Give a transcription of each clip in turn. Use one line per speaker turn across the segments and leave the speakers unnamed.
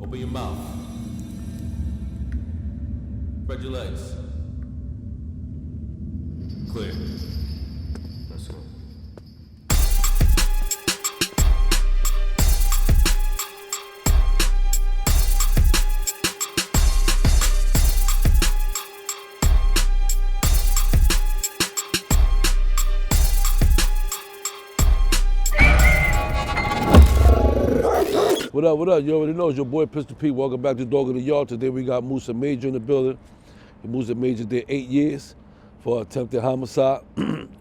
Open your mouth. Spread your legs. Clear. Let's go.
What up, what up? You already know it's your boy Pistol Pete. Welcome back to Dog of the Yard. Today we got Musa Major in the building. Musa Major did 8 years for attempted homicide.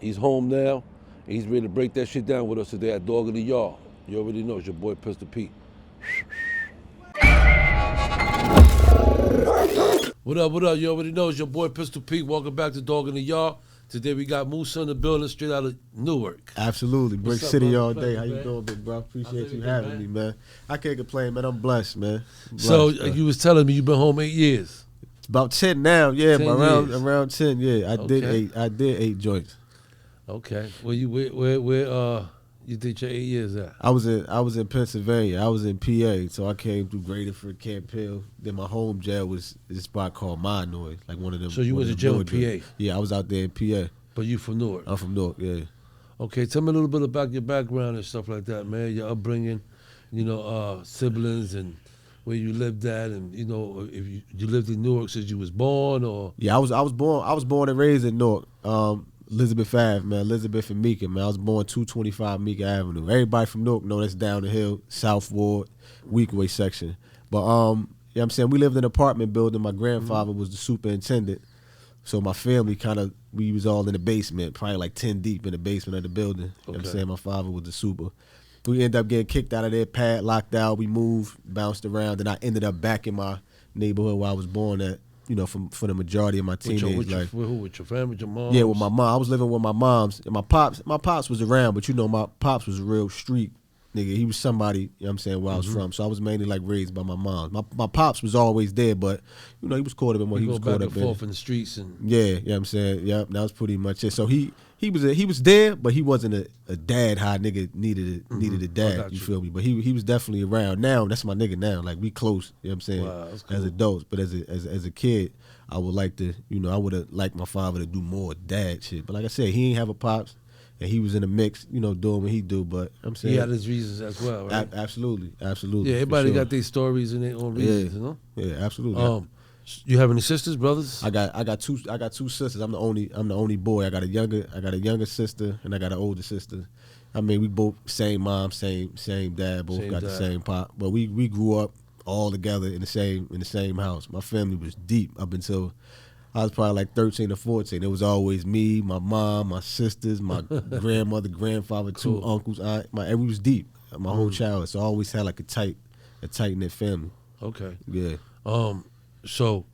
He's home now. And he's ready to break that shit down with us today at Dog of the Yard. You already know it's your boy Pistol Pete. What up, what up? You already know it's your boy Pistol Pete. Welcome back to Dog in the Yard. Today we got Musa in the building straight out of Newark.
Absolutely. Brick City all day. How you
man?
doing, big bro? Appreciate you having me, man. I can't complain, man. I'm blessed, man.
So you was telling me you've been home 8 years.
It's about 10 now, yeah,
10
but
years.
around 10, yeah. I did eight joints.
Okay. Well, where you did your 8 years at?
I was in Pennsylvania. I was in PA, so I came through Graterford, Camp Hill. Then my home jail was this spot called Monnoy, like one of them.
So you was in jail in PA?
Yeah, I was out there in PA.
But you from Newark?
I'm from Newark, yeah.
Okay, tell me a little bit about your background and stuff like that, man. Your upbringing, siblings and where you lived at, and if you lived in Newark since you was born, or
yeah, I was born and raised in Newark. Elizabeth Ave, man. Elizabeth and Meeker, man. I was born 225 Meeker Avenue. Everybody from Newark know that's down the hill, South Ward, Weekway section. But you know what I'm saying? We lived in an apartment building. My grandfather was the superintendent. So my family we was all in the basement, probably like 10 deep in the basement of the building. You know what I'm saying? My father was the super. We ended up getting kicked out of there, padlocked out. We moved, bounced around, and I ended up back in my neighborhood where I was born at, for the majority of my teenage life.
With your family, your mom?
Yeah, with my mom. I was living with my moms. And my pops was around, but my pops was a real street nigga. He was somebody, you know what I'm saying, where I was from. So I was mainly like raised by my mom. My pops was always there, but he was caught up in what he was caught up in.
Back and forth in the streets and
yeah, you know what I'm saying? Yep, that was pretty much it. So he was there, but he wasn't a dad how a nigga needed a dad, you feel me? But he was definitely around. Now that's my nigga now. Like we close, you know what I'm saying?
Wow, that's cool.
As adults. But as a kid, I would like to, I would have liked my father to do more dad shit. But like I said, he ain't have a pops. And he was in the mix, doing what he do. But I'm saying
he had his reasons as well, right?
Absolutely.
Yeah, everybody got their stories and their own reasons,
Yeah, absolutely.
You have any sisters, brothers?
I got two sisters. I'm the only boy. I got a younger sister and I got an older sister. I mean, we both same mom, same dad, both got the same pop. But we grew up all together in the same house. My family was deep up until I was probably like 13 or 14. It was always me, my mom, my sisters, my grandmother, grandfather, two uncles, aunt. We was deep. My whole childhood. So I always had like a tight knit family.
Okay.
Yeah.
So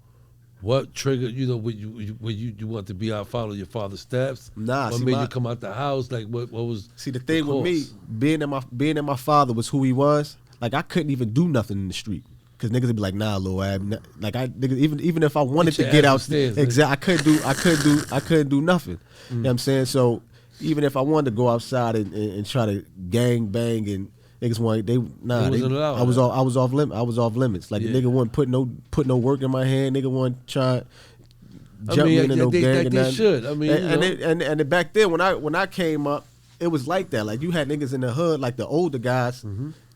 what triggered, when you want to be out, follow your father's steps?
Nah,
what made you come out the house? Like what was
See the thing with me, being that my father was who he was, like I couldn't even do nothing in the street. Cause niggas would be like, nah, Lil Ab. Like niggas, even if I wanted to get out, exactly, I couldn't do nothing. You know what I'm saying? So even if I wanted to go outside and try to gang bang and niggas wanted, I was off limits. Like the nigga wouldn't put no work in my hand. Nigga wouldn't try jump me into no gang.
They should. I mean,
and back then when I came up, it was like that. Like you had niggas in the hood, like the older guys.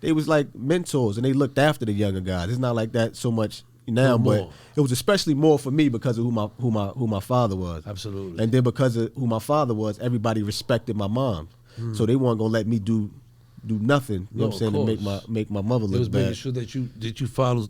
They was like mentors and they looked after the younger guys. It's not like that so much now, but it was especially more for me because of who my father was.
Absolutely.
And then because of who my father was, everybody respected my mom. So they weren't gonna let me do nothing. You know what I'm saying, to make my mother look bad.
It was making sure that you follow,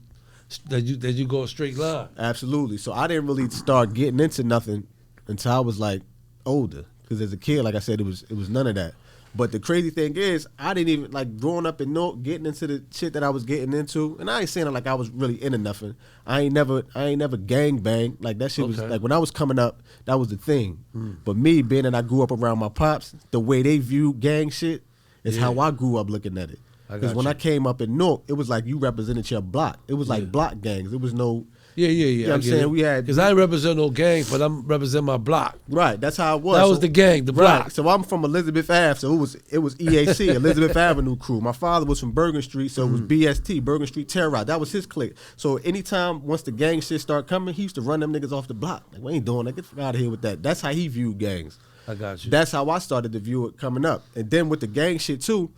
that you go a straight line.
Absolutely. So I didn't really start getting into nothing until I was like older. Because as a kid, like I said, it was none of that. But the crazy thing is, I didn't even, like, growing up in Newark, getting into the shit that I was getting into, and I ain't saying it like I was really into nothing. I ain't never gang bang. Like, that shit was, like, when I was coming up, that was the thing. But me, being that I grew up around my pops, the way they view gang shit is how I grew up looking at it. Because when I came up in Newark, it was like you represented your block. It was like block gangs. It was no...
Yeah.
You know what I'm saying? We had...
Because I ain't represent no gang, but I'm represent my block.
Right, that's how it was.
That was the gang, the block.
Right, so I'm from Elizabeth Ave, so it was EAC, Elizabeth Avenue crew. My father was from Bergen Street, so it was BST, Bergen Street Terror Ride. That was his clique. So anytime, once the gang shit start coming, he used to run them niggas off the block. Like, we ain't doing that. Get the fuck out of here with that. That's how he viewed gangs.
I got you.
That's how I started to view it coming up. And then with the gang shit too,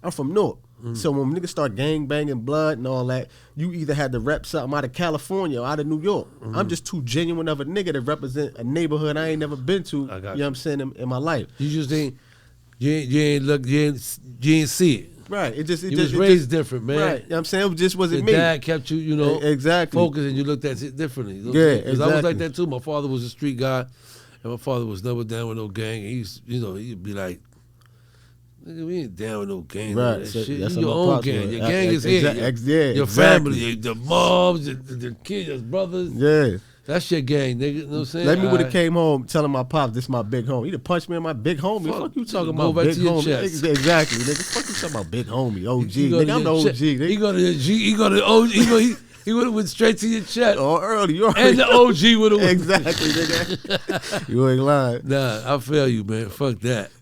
I'm from Newark. So when niggas start gang banging blood and all that, you either had to rep something out of California or out of New York. I'm just too genuine of a nigga to represent a neighborhood I ain't never been to, you know what I'm saying, in my life.
You just ain't, you ain't see it.
Right. It
was raised different, man.
Right. You know what I'm saying? It just wasn't me.
Your dad kept you, you know,
exactly.
focused, and you looked at it differently.
Exactly.
I was like that too. My father was a street guy, and my father was never down with no gang. He used, he'd be like, nigga, we ain't down with no gang.
Right.
That
So
shit.
that's
Your
what
own
my pops
gang.
was.
Your gang is here. Your family, the moms, the kids, your brothers.
Yeah.
That's your gang, nigga. You know what I'm saying?
Let me would have came home telling my pops, this is my big homie. He'd have punched me in my big homie. Fuck you talking about
back
big
to your
homie.
chest.
Exactly, nigga. Fuck you talking about big homie. OG. Nigga, I'm the OG. Nigga.
He go to the G. He go to the OG. He would have went straight to your chest.
Oh, early.
And the OG would have
exactly, nigga. You ain't lying.
Nah, I feel you, man. Fuck that.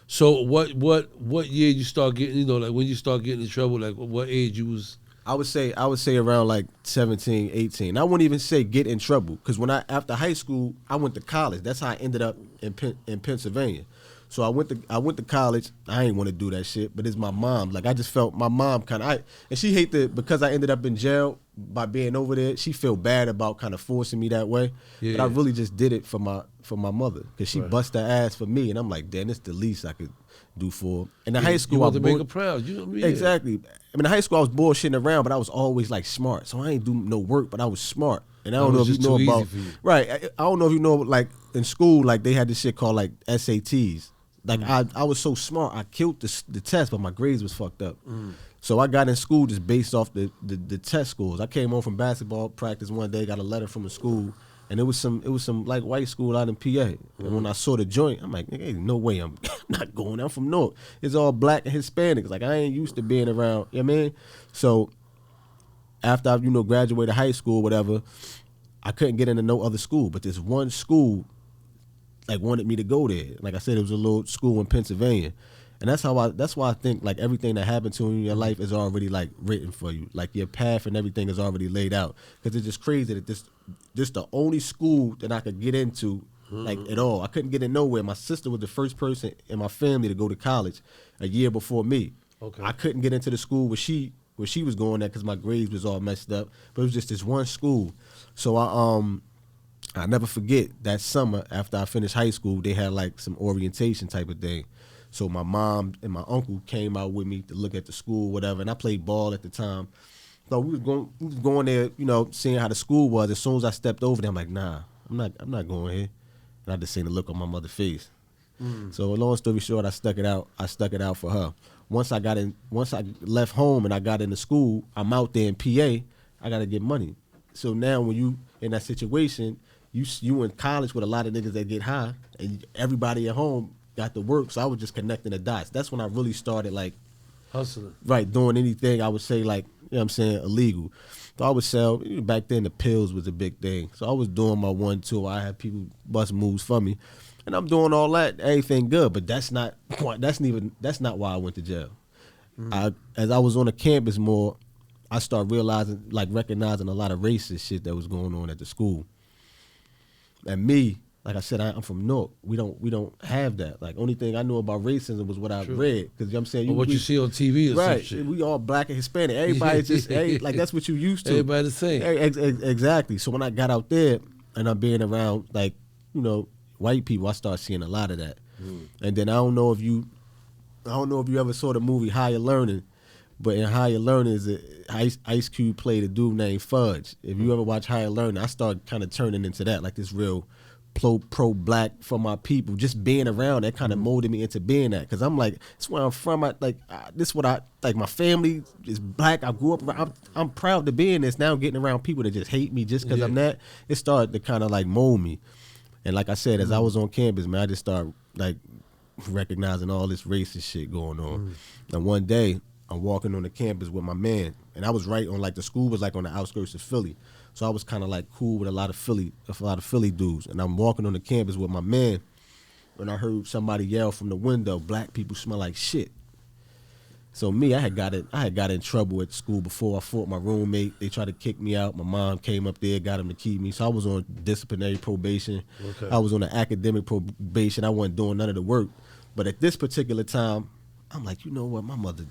So what year you start getting, like when you start getting in trouble, like what age you was?
I would say around like 17, 18. I wouldn't even say get in trouble, because after high school, I went to college. That's how I ended up in Pennsylvania. So I went to college. I ain't want to do that shit, but it's my mom. Like, I just felt my mom and she because I ended up in jail by being over there. She felt bad about kind of forcing me that way. Yeah. But I really just did it for my mother, because she bust her ass for me, and I'm like, damn, it's the least I could do for her. And in high school,
you want to make her proud. You know what I mean?
Exactly. I mean, in high school, I was bullshitting around, but I was always like smart. So I ain't do no work, but I was smart. And I don't know if you know about right. I don't know if you know, like in school, like they had this shit called like SATs. Like I was so smart, I killed the test, but my grades was fucked up. So I got in school just based off the test scores. I came home from basketball practice one day, got a letter from the school, and it was some like white school out in PA. And when I saw the joint, I'm like, ain't no way I'm not going. I'm from Newark. It's all black and Hispanics. Like, I ain't used to being around. You know what I mean? So after I graduated high school, whatever, I couldn't get into no other school. But this one school like wanted me to go there. Like I said, it was a little school in Pennsylvania. And that's why I think like everything that happened to you in your life is already like written for you. Like your path and everything is already laid out. Because it's just crazy that this the only school that I could get into like at all. I couldn't get in nowhere. My sister was the first person in my family to go to college a year before me. Okay. I couldn't get into the school where she was going at because my grades was all messed up. But it was just this one school. So I never forget that summer after I finished high school, they had like some orientation type of thing. So my mom and my uncle came out with me to look at the school, whatever, and I played ball at the time. So we was going there, seeing how the school was. As soon as I stepped over there, I'm like, nah, I'm not going here. And I just seen the look on my mother's face. So long story short, I stuck it out for her. Once I left home and I got into school, I'm out there in PA, I gotta get money. So now when you in that situation, you in college with a lot of niggas that get high, and everybody at home got to work, so I was just connecting the dots. That's when I really started like
hustling. Right,
doing anything I would say like, illegal. So I would sell, back then the pills was a big thing. So I was doing my 1-2, I had people bust moves for me. And I'm doing all that, everything good, but that's not why I went to jail. As I was on the campus more, I started recognizing a lot of racist shit that was going on at the school. And me, like I said, I'm from Newark. We don't have that. Like, only thing I knew about racism was what I read. Because I'm saying,
you see on TV or
right,
some shit.
We all black and Hispanic. Everybody's just like that's what you used to.
Everybody the same.
Exactly. So when I got out there and I'm being around like white people, I started seeing a lot of that. And then I don't know if you ever saw the movie Higher Learning, but in Higher Learning Ice Cube played a dude named Fudge. If you ever watch Higher Learning, I started kind of turning into that, like this real pro black for my people. Just being around that kind of molded me into being that, because I'm like, it's where I'm from. This what I like. My family is black. I grew up around. I'm proud to be in this. Now I'm getting around people that just hate me just because I'm that. It started to kind of like mold me. And like I said, as I was on campus, man, I just started like recognizing all this racist shit going on. And one day, I'm walking on the campus with my man, and I was right on like the school was like on the outskirts of Philly, so I was kind of like cool with a lot of Philly dudes, and I'm walking on the campus with my man, and I heard somebody yell from the window, "Black people smell like shit." So me, I had got in trouble at school before. I fought my roommate. They tried to kick me out. My mom came up there, got him to keep me. So I was on disciplinary probation.
Okay.
I was on an academic probation. I wasn't doing none of the work. But at this particular time, I'm like, you know what? My mother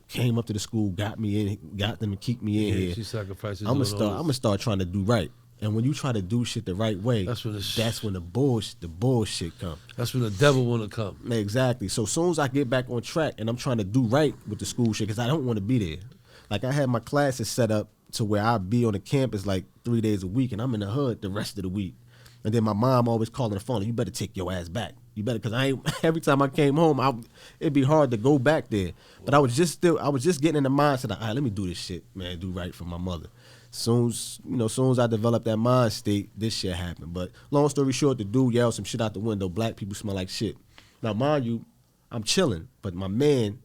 came up to the school, got them to keep me in here.
She sacrificed.
I'm gonna start trying to do right. And when you try to do shit the right way,
that's when
the bullshit come.
That's when the devil wanna come.
Exactly. So as soon as I get back on track and I'm trying to do right with the school shit, because I don't want to be there. Like I had my classes set up to where I'd be on the campus like 3 days a week, and I'm in the hood the rest of the week. And then my mom always calling the phone, "You better take your ass back. You better," because every time I came home, it'd be hard to go back there. But I was just getting in the mindset of, all right, let me do this shit, man, do right for my mother. Soon as I developed that mind state, this shit happened. But long story short, the dude yelled some shit out the window. "Black people smell like shit." Now, mind you, I'm chilling, but my man,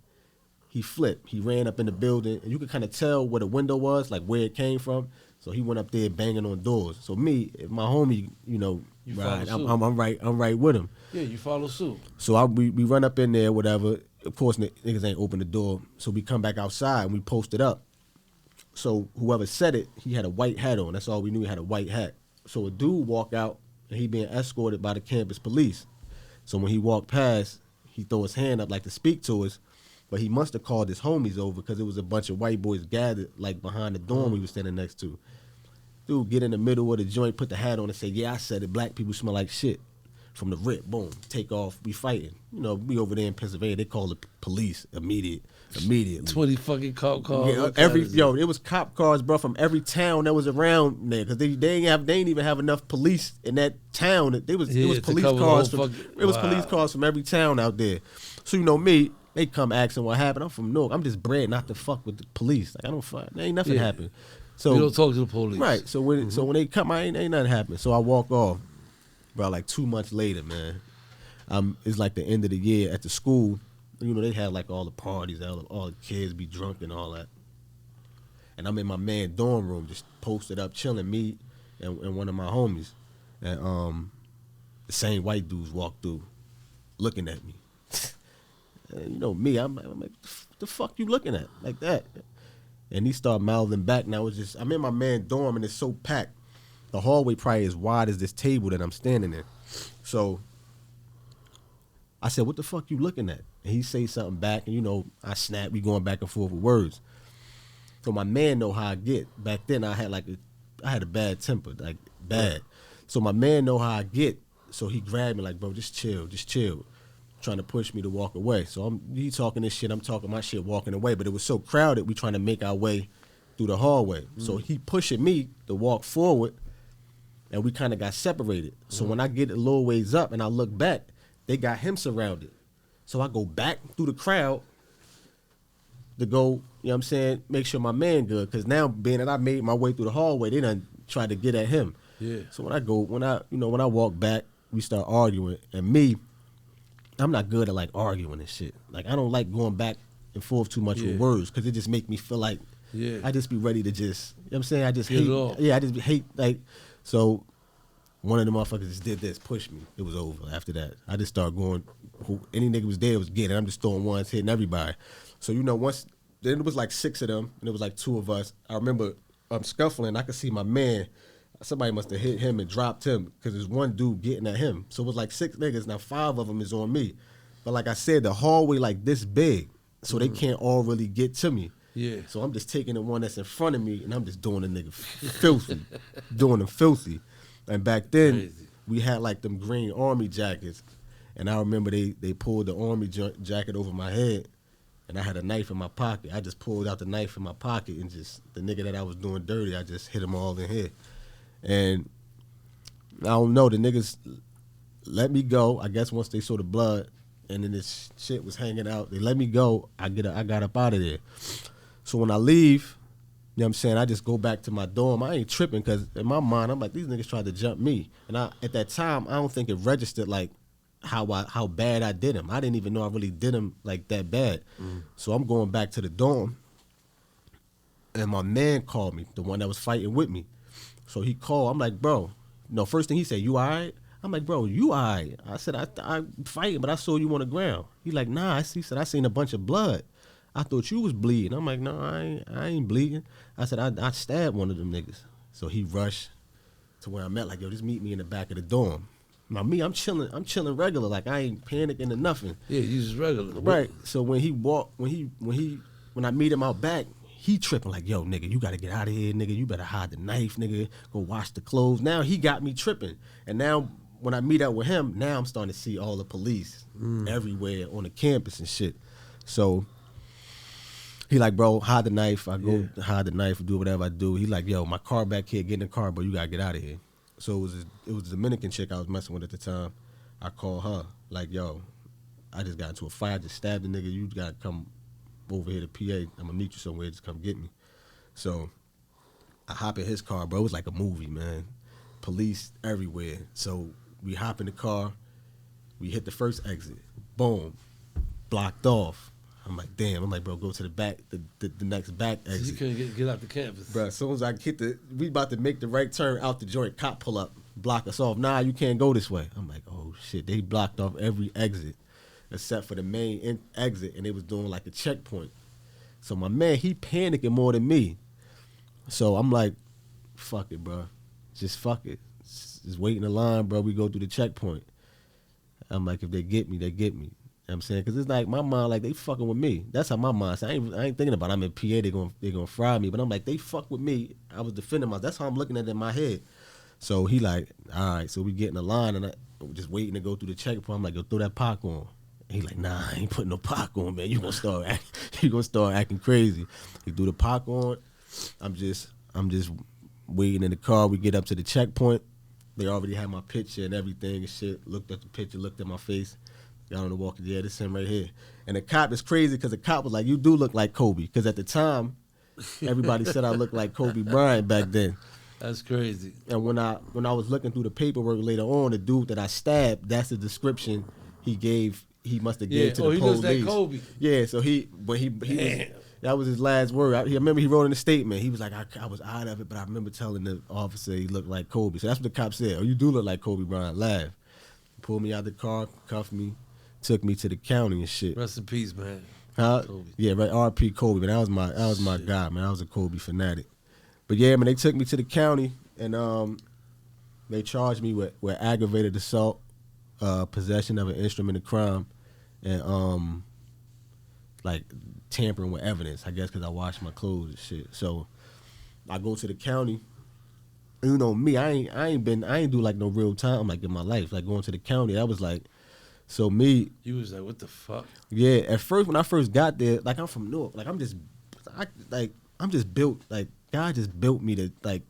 he flipped. He ran up in the building, and you could kind of tell where the window was, like where it came from. So he went up there banging on doors. So me, if my homie, ride, I'm right with him.
Yeah, you follow suit.
So we run up in there, whatever. Of course, niggas ain't open the door. So we come back outside and we posted up. So whoever said it, he had a white hat on. That's all we knew. He had a white hat. So a dude walked out, and he being escorted by the campus police. So when he walked past, he threw his hand up like to speak to us, but he must have called his homies over because it was a bunch of white boys gathered like behind the dorm we was standing next to. Dude get in the middle of the joint, put the hat on and say, "Yeah, I said it. Black people smell like shit." From the rip, boom, take off, we fighting. We over there in Pennsylvania, they call the police immediately.
20 fucking cop cars.
Yeah, it was cop cars, bro, from every town that was around there, because they ain't even have enough police in that town. It was police cars. Police cars from every town out there. So me, they come asking what happened. I'm from Newark. I'm just bred not to fuck with the police. Like I don't fuck. There ain't nothing happened. So
you don't talk to the police,
right? So when they come, ain't nothing happened. So I walk off. Bro, like 2 months later, man, it's like the end of the year at the school. They have like all the parties, all the kids be drunk and all that. And I'm in my man dorm room, just posted up, chilling, me and one of my homies. And the same white dudes walk through, looking at me. And me, I'm like, the fuck you looking at like that? And he started mouthing back. Now I'm in my man dorm and it's so packed. The hallway probably as wide as this table that I'm standing in. So I said, "What the fuck you looking at?" And he say something back, and I snap. We going back and forth with words. So my man know how I get. Back then I had a bad temper, like bad. So my man know how I get. So he grabbed me like, "Bro, just chill, trying to push me to walk away. So he talking this shit, I'm talking my shit, walking away. But it was so crowded, we trying to make our way through the hallway. So he pushing me to walk forward. And we kind of got separated. So when I get a little ways up and I look back, they got him surrounded. So I go back through the crowd to go, make sure my man good. Because now, being that I made my way through the hallway, they done tried to get at him.
Yeah.
So when I walk back, we start arguing. And me, I'm not good at like arguing and shit. Like I don't like going back and forth too much with words because it just make me feel like I just be ready to just, I just hate. I just hate like. So one of the motherfuckers just did this, pushed me. It was over after that. I just started going, any nigga was there was getting. I'm just throwing ones, hitting everybody. So, once, then it was like 6 of them, and it was like 2 of us. I remember I'm scuffling. I could see my man. Somebody must have hit him and dropped him because there's one dude getting at him. So it was like 6 niggas. Now 5 of them is on me. But like I said, the hallway like this big, so they can't all really get to me.
Yeah.
So I'm just taking the one that's in front of me, and I'm just doing the nigga filthy, doing them filthy. And back then, we had like them green army jackets, and I remember they pulled the army jacket over my head, and I had a knife in my pocket. I just pulled out the knife in my pocket, and just the nigga that I was doing dirty, I just hit him all in here. And I don't know, the niggas let me go. I guess once they saw the blood, and then this shit was hanging out, they let me go. I got up out of there. So when I leave, I just go back to my dorm. I ain't tripping because in my mind, I'm like, these niggas tried to jump me. And at that time, I don't think it registered like how bad I did him. I didn't even know I really did him like that bad. So I'm going back to the dorm, and my man called me, the one that was fighting with me. So he called. I'm like, bro, no. First thing he said, you all right? I'm like, bro, you all right? I said, I'm fighting, but I saw you on the ground. He like, nah. He said, I seen a bunch of blood. I thought you was bleeding. I'm like, no, I ain't bleeding. I said, I stabbed one of them niggas. So he rushed to where I'm at, like, yo, just meet me in the back of the dorm. Now me, I'm chilling regular, like I ain't panicking or nothing.
Yeah, you just regular.
Right. So when I meet him out back, he tripping like, yo, nigga, you gotta get out of here, nigga. You better hide the knife, nigga. Go wash the clothes. Now he got me tripping. And now when I meet up with him, now I'm starting to see all the police everywhere on the campus and shit. So he like, bro, hide the knife. I go hide the knife, do whatever I do. He like, yo, my car back here, get in the car, bro. You gotta get out of here. So it was a Dominican chick I was messing with at the time. I called her, like, yo, I just got into a fight. I just stabbed the nigga. You gotta come over here to PA. I'm gonna meet you somewhere. Just come get me. So I hop in his car, bro. It was like a movie, man. Police everywhere. So we hop in the car. We hit the first exit. Boom. Blocked off. I'm like, damn. I'm like, bro, go to the back, the next back exit.
So you couldn't get out the campus.
Bro, as soon as I hit we about to make the right turn out the joint, cop pull up, block us off. Nah, you can't go this way. I'm like, oh shit. They blocked off every exit except for the main exit, and they was doing like a checkpoint. So my man, he panicking more than me. So I'm like, fuck it, bro. Just fuck it. Just wait in the line, bro. We go through the checkpoint. I'm like, if they get me, they get me. You know what I'm saying? Because it's like, my mind, like, they fucking with me. That's how my mind, I ain't thinking about it. I'm in PA, they gonna fry me. But I'm like, they fuck with me. I was defending myself. That's how I'm looking at it in my head. So he like, all right, so we get in the line, and I just waiting to go through the checkpoint. I'm like, yo, throw that park on. And he like, nah, I ain't putting no park on, man. You gonna start acting crazy. He threw the park on. I'm just waiting in the car. We get up to the checkpoint. They already had my picture and everything and shit. Looked at the picture, looked at my face. Got on the walkie, yeah, this him right here. And the cop is crazy because the cop was like, you do look like Kobe. Because at the time, everybody said I looked like Kobe Bryant back then.
That's crazy.
And when I was looking through the paperwork later on, the dude that I stabbed, that's the description he gave. He must have gave to the police.
Oh, he looks like Kobe.
Yeah, so he was, that was his last word. I remember he wrote in a statement. He was like, I was out of it, but I remember telling the officer he looked like Kobe. So that's what the cop said. Oh, you do look like Kobe Bryant. Laugh. Pulled me out the car, cuffed me, took me to the county and shit.
Rest in peace, man.
Huh?
Kobe.
Yeah, right. R.P. Kobe, man. That was my guy, man. I was a Kobe fanatic. But yeah, man, they took me to the county and they charged me with aggravated assault, possession of an instrument of crime, and like tampering with evidence. I guess because I washed my clothes and shit. So I go to the county. You know me, I ain't do like no real time like in my life. Like going to the county, I was like. So me,
you was like, what the fuck?
Yeah, at first when I first got there, like I'm from Newark, like I'm just built, like God just built me to like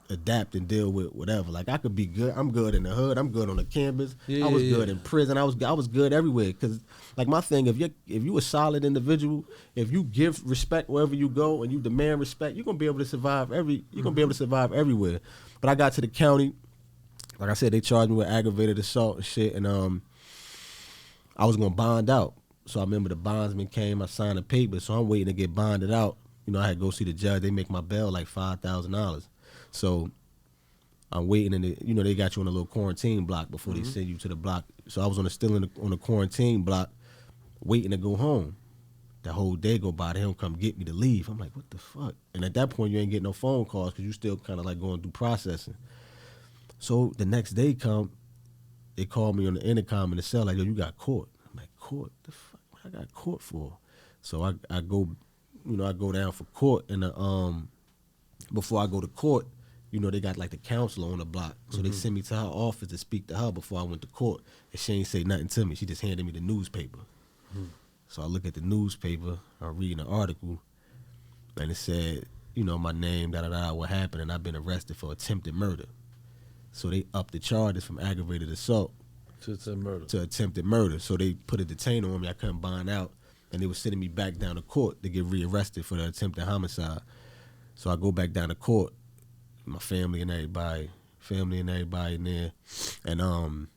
adapt and deal with whatever. Like I could be good. I'm good in the hood. I'm good on the campus. I was good in prison. I was good everywhere. Cause like my thing, if you a solid individual, if you give respect wherever you go and you demand respect, you're gonna be able to survive everywhere. But I got to the county, like I said, they charged me with aggravated assault and shit, and I was gonna bond out. So I remember the bondsman came, I signed a paper, so I'm waiting to get bonded out. You know, I had to go see the judge. They make my bail like $5,000. So I'm waiting, and they got you on a little quarantine block before they send you to the block. So I was on the quarantine block, waiting to go home. The whole day go by, they don't come get me to leave. I'm like, what the fuck? And at that point, you ain't getting no phone calls because you still kind of like going through processing. So the next day come, they called me on the intercom in the cell like, yo, you got caught. I'm like, caught? The fuck? What I got caught for? So I go, I go down for court, and before I go to court, they got like the counselor on the block. So they sent me to her office to speak to her before I went to court. And she ain't say nothing to me. She just handed me the newspaper. So I look at the newspaper, I'm reading an article, and it said, my name, what happened, and I've been arrested for attempted murder. So they upped the charges from aggravated assault
to
attempted murder. So they put a detainer on me. I couldn't bond out, and they were sending me back down to court to get rearrested for the attempted homicide. So I go back down to court, my family and everybody in there, and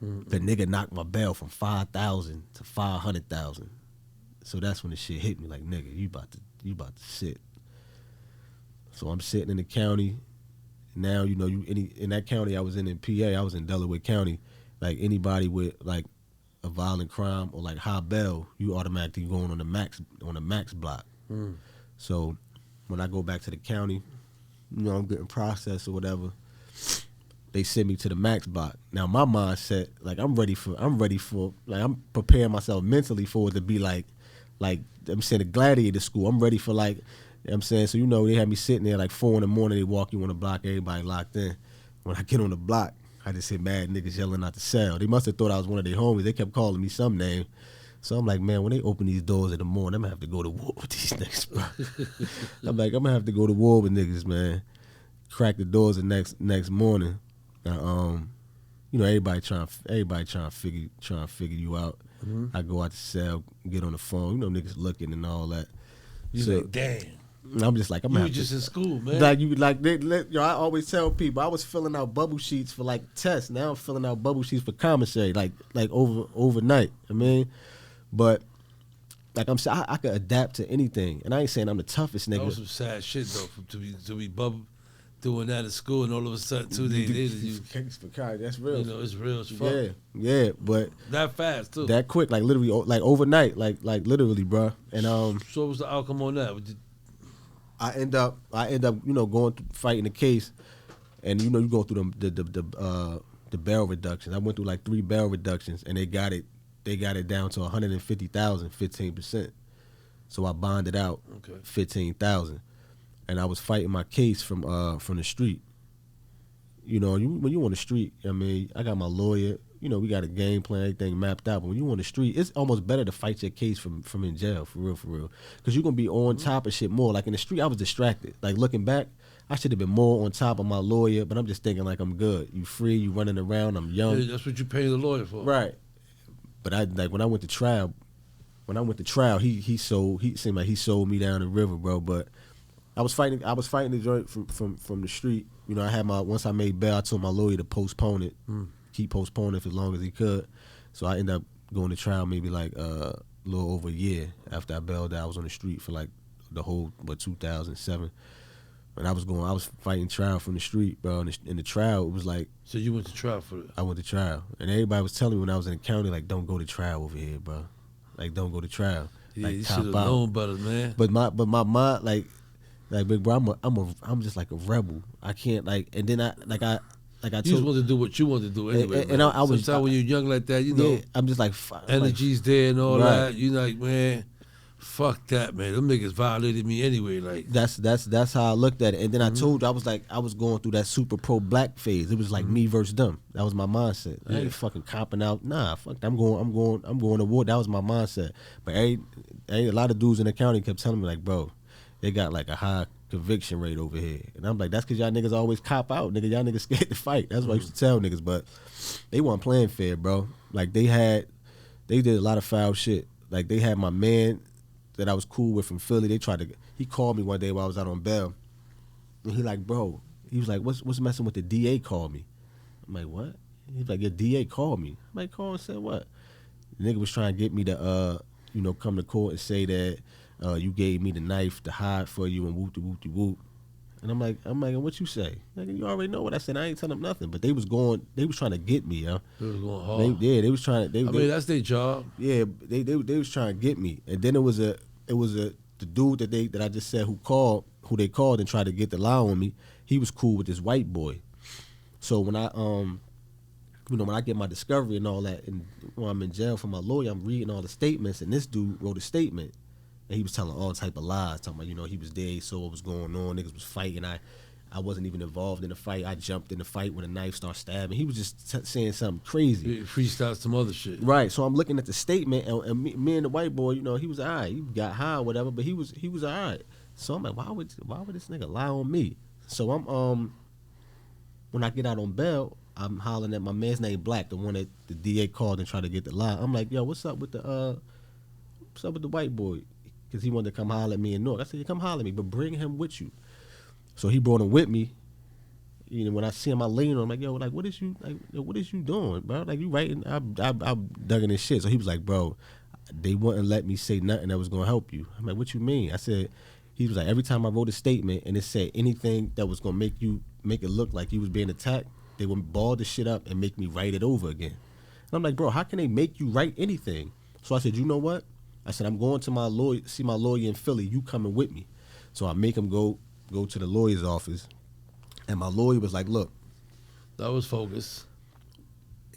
The nigga knocked my bail from 5,000 to 500,000. So that's when the shit hit me like, nigga, you about to sit. So I'm sitting in the county. Now, you know, in that county I was in PA, I was in Delaware County. Like anybody with like a violent crime or like high bail, you automatically going on the max block. So when I go back to the county, you know, I'm getting processed or whatever, they send me to the max block. Now my mindset, like I'm ready for like I'm preparing myself mentally for it to be like I'm saying a gladiator school. I'm ready for like, you know what I'm saying, so you know they had me sitting there like 4 a.m, they walk you on the block, everybody locked in. When I get on the block, I just hear mad niggas yelling out the cell. They must have thought I was one of their homies. They kept calling me some name. So I'm like, man, when they open these doors in the morning, I'm gonna have to go to war with these niggas, bro. I'm like, I'm gonna have to go to war with niggas, man. Crack the doors the next morning. You know, everybody trying to figure you out. I go out the cell, get on the phone. You know, niggas looking and all that.
You
So,
like, damn.
I'm just like, I'm
You
gonna
were
have
just
to,
in school, man.
like you like yo, I always tell people I was filling out bubble sheets for like tests. Now I'm filling out bubble sheets for commissary, like overnight. I mean, but like I'm saying, I could adapt to anything, and I ain't saying I'm the toughest
That was
nigga.
some sad shit though, to be bubble doing that at school, and all of a sudden 2 days later you
That's real.
you know it's real as fuck.
Yeah, but
That fast too.
that quick, like literally, like overnight, like literally, bro. And
So what was the outcome on that?
I end up, you know, going through, fighting the case, and you know, you go through the bail reductions. I went through like 3 bail reductions, and they got it down to 150,000, 15%. So I bonded out 15,000, and I was fighting my case from the street. You know, when you on the street, I mean, I got my lawyer. You know, we got a game plan, everything mapped out. But when you on the street, it's almost better to fight your case from in jail, for real. Because you're going to be on top of shit more. Like in the street, I was distracted. Like looking back, I should have been more on top of my lawyer, but I'm just thinking like I'm good. You free, you running around, I'm young.
Yeah, that's what you pay the lawyer for.
Right. But I like when I went to trial, he seemed like he sold me down the river, bro. But I was fighting the joint from the street. You know, once I made bail, I told my lawyer to postpone it. Keep postponing it for as long as he could. So I ended up going to trial maybe like a little over a year after I bailed out. I was on the street for like the whole 2007. And I was fighting trial from the street, bro. In the trial, it was like.
So you went to trial for it?
I went to trial. And everybody was telling me when I was in the county, like, don't go to trial over here, bro. Like, don't go to trial.
Yeah,
like,
you should have known better, man.
But my mind, like big bro, I'm just like a rebel. I can't and then I
You just wanted to do what you wanted to do anyway.
And I was
sometimes when you're young like that, you know,
I'm just like
energy's there and all
right.
that. You like, man, fuck that, man. Them niggas violated me anyway. Like
that's how I looked at it. And then I told you I was going through that super pro black phase. It was like me versus them. That was my mindset. I ain't fucking copping out. Nah, fuck. I'm going to war. That was my mindset. But a lot of dudes in the county kept telling me like, bro, they got like a high conviction rate over here. And I'm like, that's because y'all niggas always cop out, nigga. Y'all niggas scared to fight. That's what I used to tell niggas. But they weren't playing fair, bro. Like they did a lot of foul shit. Like they had my man that I was cool with from Philly. He called me one day while I was out on bail. And he like, bro, he was like, what's messing with the DA called me? I'm like, what? He's like, your DA called me. I'm like, call and said what? The nigga was trying to get me to, come to court and say that you gave me the knife to hide for you and whoop-de-whoop-de-whoop. And I'm like, what you say? Like, you already know what I said. I ain't telling them nothing. But they was trying to get me, yo.
They was going hard.
They was trying to. I
mean, that's their job.
Yeah, they was trying to get me. And then it was the dude that I just said who they called and tried to get the lie on me. He was cool with this white boy. So when I when I get my discovery and all that, and when I'm in jail for my lawyer, I'm reading all the statements, and this dude wrote a statement. And he was telling all type of lies, talking about, he was there, he saw what was going on, niggas was fighting. I wasn't even involved in the fight. I jumped in the fight with a knife, started stabbing. He was just saying something crazy.
He freestyled some other shit.
Right. So I'm looking at the statement, and me and the white boy, he was all right. He got high or whatever, but he was all right. So I'm like, why would this nigga lie on me? So I'm when I get out on bail, I'm hollering at my man's name Black, the one that the DA called and tried to get the lie. I'm like, yo, what's up with the white boy? Because he wanted to come holler at me in Newark. I said, yeah, come holler at me, but bring him with you. So he brought him with me, when I see him, I lean on him like, yo, like what is you doing, bro? Like you writing? I dug in this shit. So he was like, bro, they wouldn't let me say nothing that was gonna help you. I'm like, what you mean? I said, he was like, every time I wrote a statement and it said anything that was gonna make it look like you was being attacked, they would ball the shit up and make me write it over again. And I'm like, bro, how can they make you write anything? So I said, you know what? I said, I'm going to see my lawyer in Philly. You coming with me? So I make him go to the lawyer's office, and my lawyer was like, look.
That was focus.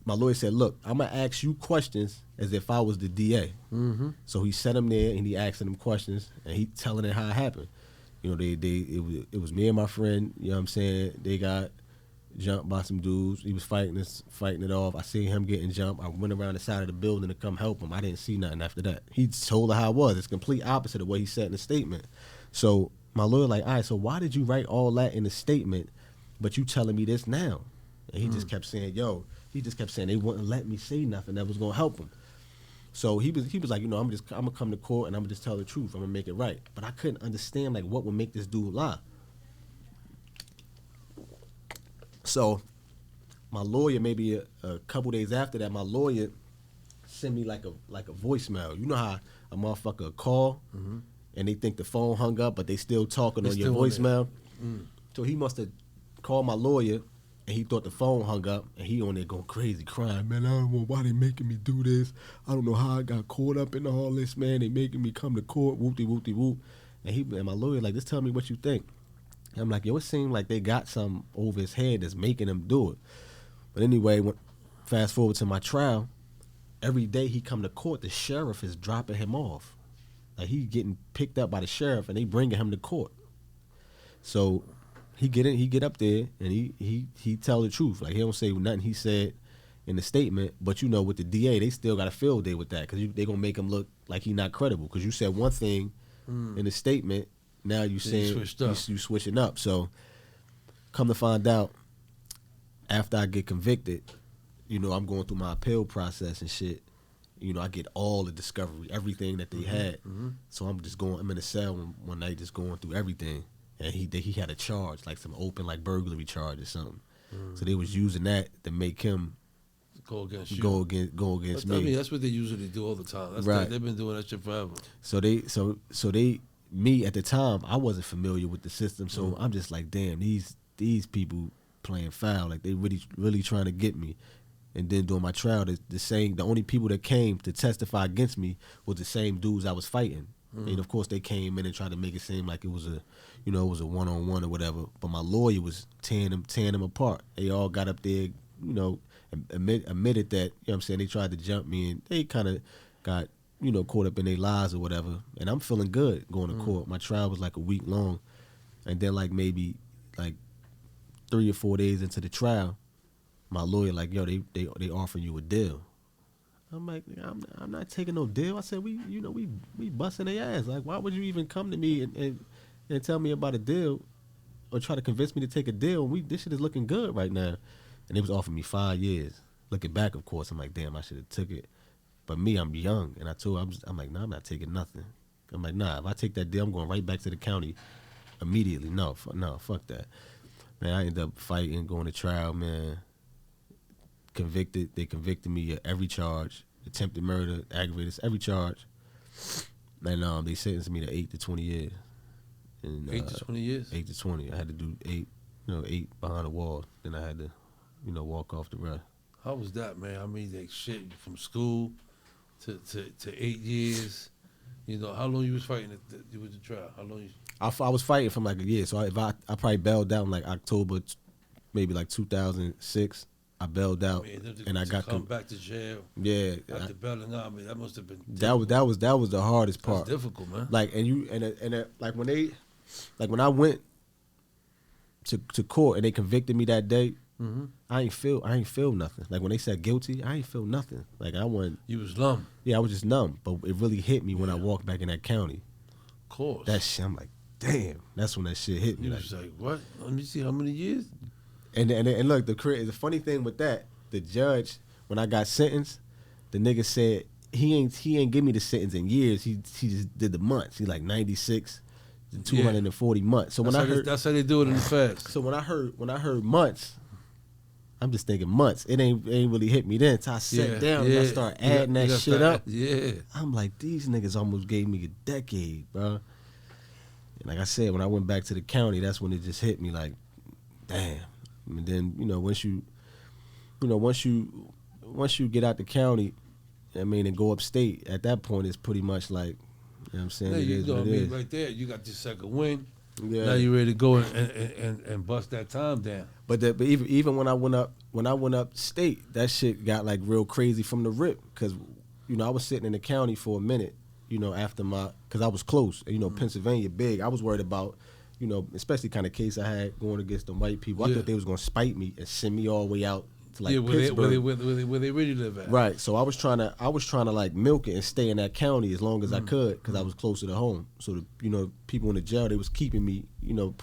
My lawyer said, look, I'm going to ask you questions as if I was the DA.
Mm-hmm.
So he sent him there, and he asking him questions, and he telling it how it happened. You know, it was me and my friend, you know what I'm saying? They got jumped by some dudes. He was fighting it off. I seen him getting jumped. I went around the side of the building to come help him. I didn't see nothing after that. He told her how it was. It's complete opposite of what he said in the statement. So my lawyer like, all right, so why did you write all that in the statement, but you telling me this now? And he just kept saying, they wouldn't let me say nothing that was gonna help him. So he was like, you know, I'm gonna come to court and I'm gonna just tell the truth. I'm gonna make it right. But I couldn't understand like what would make this dude lie. So my lawyer, maybe a couple days after that, my lawyer sent me like a voicemail. You know how a motherfucker call and they think the phone hung up, but they still talking on your voicemail. So he must have called my lawyer and he thought the phone hung up and he on there going crazy, crying, man, I don't know why they making me do this. I don't know how I got caught up in all this, man. They making me come to court, whoop-de-whoop-de-whoop. And my lawyer like, just tell me what you think. I'm like, yo, it seemed like they got something over his head that's making him do it. But anyway, fast forward to my trial, every day he come to court, the sheriff is dropping him off. Like he getting picked up by the sheriff and they bringing him to court. So he get up there and he tell the truth. Like he don't say nothing he said in the statement, but you know, with the DA, they still got a field day with that because they gonna make him look like he not credible because you said one thing in the statement. Now you saying you switching up. So come to find out, after I get convicted, you know, I'm going through my appeal process and shit. You know, I get all the discovery, everything that they had. So I'm in a cell one night just going through everything. And he had a charge, like some open like burglary charge or something. So they was using that to make him
go against you.
Go against me.
I mean, that's what they usually do all the time. That's
right.
They've been doing that shit forever.
So me at the time, I wasn't familiar with the system, so I'm just like, damn, these people playing foul, like they really trying to get me. And then during my trial, the only people that came to testify against me was the same dudes I was fighting. And of course they came in and tried to make it seem like it was a one-on-one or whatever. But my lawyer was tearing them apart. They all got up there, you know, admitted that, you know what I'm saying, they tried to jump me and they kind of got, you know, caught up in their lies or whatever. And I'm feeling good going to court. My trial was like a week long. And then like maybe like 3 or 4 days into the trial, my lawyer like, yo, they offering you a deal. I'm like, I'm not taking no deal. I said, we busting their ass. Like, why would you even come to me and tell me about a deal or try to convince me to take a deal? This shit is looking good right now. And they was offering me 5 years. Looking back, of course, I'm like, damn, I should have took it. But me, I'm young, and I told her, I'm like, nah, I'm not taking nothing. I'm like, nah, if I take that deal, I'm going right back to the county immediately. No, fuck that. Man, I ended up fighting, going to trial, man. They convicted me of every charge, attempted murder, aggravated, every charge. And they sentenced me to 8 to 20 years. And,
8 to 20 years?
8 to 20. I had to do 8 behind the wall. Then I had to, walk off the rest.
How was that, man? I mean, like shit, from school to 8 years. You know, how long you was fighting with the trial? How long?
I was fighting from like a year. So I probably bailed out in like October, maybe like 2006. I bailed out, and I got
come back to jail.
Yeah,
after bailing out, I mean, that must have been
difficult. That was the hardest part.
That's difficult, man.
Like like when I went to court and they convicted me that day, I ain't feel nothing. Like when they said guilty, I ain't feel nothing. Like I wasn't.
You was numb.
Yeah, I was just numb. But it really hit me when I walked back in that county.
Of course.
That shit, I'm like, damn. That's when that shit hit me.
You was like, what? Let me see how many years.
And look, the funny thing with that, the judge, when I got sentenced, the nigga said he ain't give me the sentence in years. He just did the months. He like 96 240 months. So
That's how they do it in the facts.
so when I heard months, I'm just thinking months. It ain't really hit me then. Until I sat down and I start adding that shit up.
Yeah.
I'm like, these niggas almost gave me a decade, bro. And like I said, when I went back to the county, that's when it just hit me like, damn. And then, once you get out the county, I mean, and go upstate, at that point it's pretty much like, you know what I'm saying?
Yeah, you know what I mean? Right there, you got your second win. Yeah. Now you ready to go and bust that time down.
But even when I went up state, that shit got like real crazy from the rip, because I was sitting in the county for a minute, after because I was close, Pennsylvania big. I was worried about, especially kind of case I had going against the white people. I thought they was gonna spite me and send me all the way out to like Pittsburgh.
Where they really live at.
Right. So I was trying to like milk it and stay in that county as long as I could, because I was closer to home. So people in the jail, they was keeping me,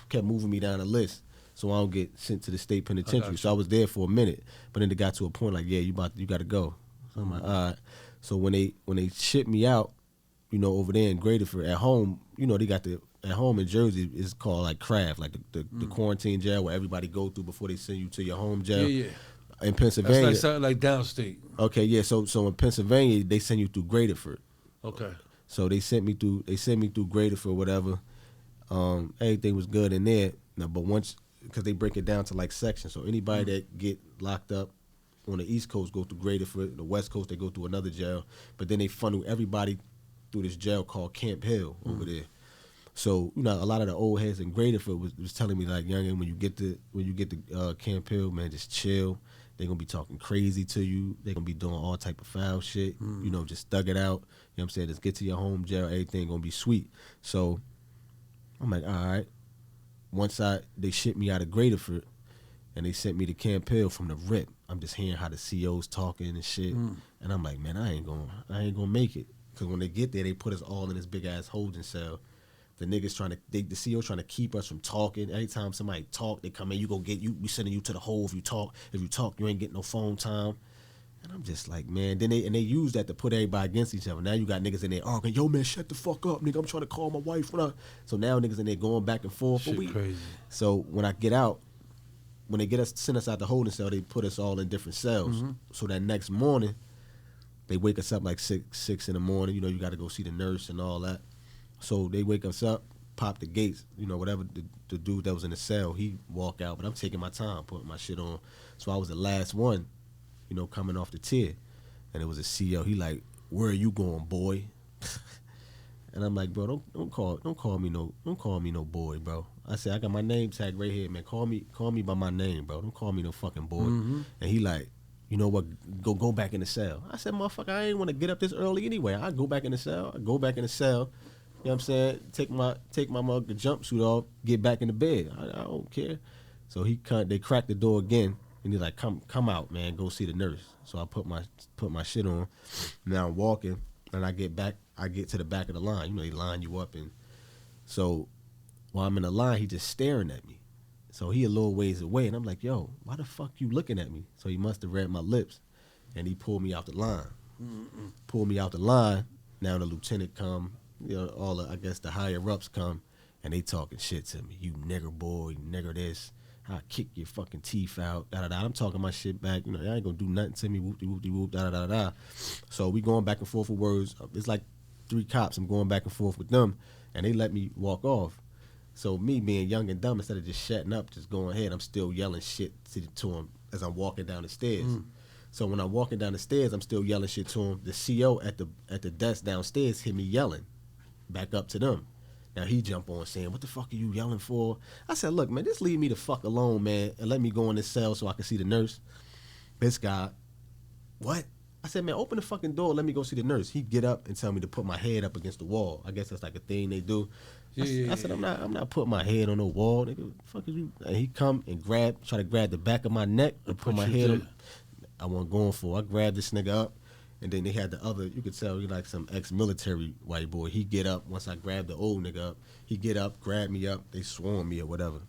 kept moving me down the list, so I don't get sent to the state penitentiary. So I was there for a minute, but then it got to a point like, yeah, you got to go. So I'm like, all right. So when they shipped me out, over there in Graterford, at home, they got at home in Jersey, it's called like Craft, like the quarantine jail where everybody go through before they send you to your home jail. Yeah. In Pennsylvania,
that's something like downstate.
Okay, yeah. So in Pennsylvania, they send you through Graterford.
Okay.
So they sent me through Graterford, whatever. Everything was good in there. Now, but once, because they break it down to like sections, so anybody that get locked up on the East Coast go through Graterford. The West Coast, they go through another jail. But then they funnel everybody through this jail called Camp Hill over there. So a lot of the old heads in Graterford was telling me like, youngin, when you get to Camp Hill, man, just chill. They're gonna be talking crazy to you. They're gonna be doing all type of foul shit. Just thug it out. You know what I'm saying? Just get to your home jail. Everything gonna be sweet. So I'm like, all right. Once they shipped me out of Graterford and they sent me to Camp Hill from the rip, I'm just hearing how the CO's talking and shit. And I'm like, man, I ain't gonna make it. Because when they get there, they put us all in this big ass holding cell. The niggas the CO trying to keep us from talking. Every time somebody talk, they come in, we sending you to the hole if you talk. If you talk, you ain't getting no phone time. And I'm just like, man, then they use that to put everybody against each other. Now you got niggas in there arguing, yo man, shut the fuck up, nigga, I'm trying to call my wife. So now niggas in there going back and forth.
Shit crazy. So
when I get out, when they send us out the holding cell, they put us all in different cells. So that next morning, they wake us up like 6 in the morning. You got to go see the nurse and all that. So they wake us up, pop the gates, whatever the dude that was in the cell, he walk out. But I'm taking my time, putting my shit on. So I was the last one, coming off the tier. And it was a CO. He like, where are you going, boy? And I'm like, bro, don't call me no boy, bro. I said, I got my name tag right here, man. Call me by my name, bro. Don't call me no fucking boy. And he like, you know what, go back in the cell. I said, motherfucker, I ain't want to get up this early anyway. I go back in the cell. You know what I'm saying? Take my the jumpsuit off, get back in the bed. I don't care. So they cracked the door again, and he's like, come out, man, go see the nurse. So I put my shit on. Now I'm walking, and I get to the back of the line. They line you up, and so while I'm in the line, he just staring at me. So he a little ways away, and I'm like, yo, why the fuck you looking at me? So he must have read my lips, and he pulled me out the line. Now the lieutenant come. I guess the higher ups come, and they talking shit to me. You nigger boy, nigger this. I'll kick your fucking teeth out. Da da da. I'm talking my shit back. I ain't gonna do nothing to me. Whoop de whoop de whoop. Da da da da. So we going back and forth with words. It's like 3 cops. I'm going back and forth with them, and they let me walk off. So me being young and dumb, instead of just shutting up, just going ahead, I'm still yelling shit to him as I'm walking down the stairs. So when I'm walking down the stairs, I'm still yelling shit to him. The CO at the desk downstairs hear me yelling back up to them. Now he jump on saying, what the fuck are you yelling for? I said, look, man, just leave me the fuck alone, man, and let me go in this cell so I can see the nurse. This guy, what? I said, man, open the fucking door, let me go see the nurse. He'd get up and tell me to put my head up against the wall. I guess that's like a thing they do. I said, I'm not putting my head on no wall. Nigga, fuck is you? And he come and try to grab the back of my neck and put my head up. I wasn't going for it. I grabbed this nigga up. And then they had the other, you could tell he like some ex-military white boy. He get up, once I grabbed the old nigga up, he get up, grab me up, they swarm me or whatever.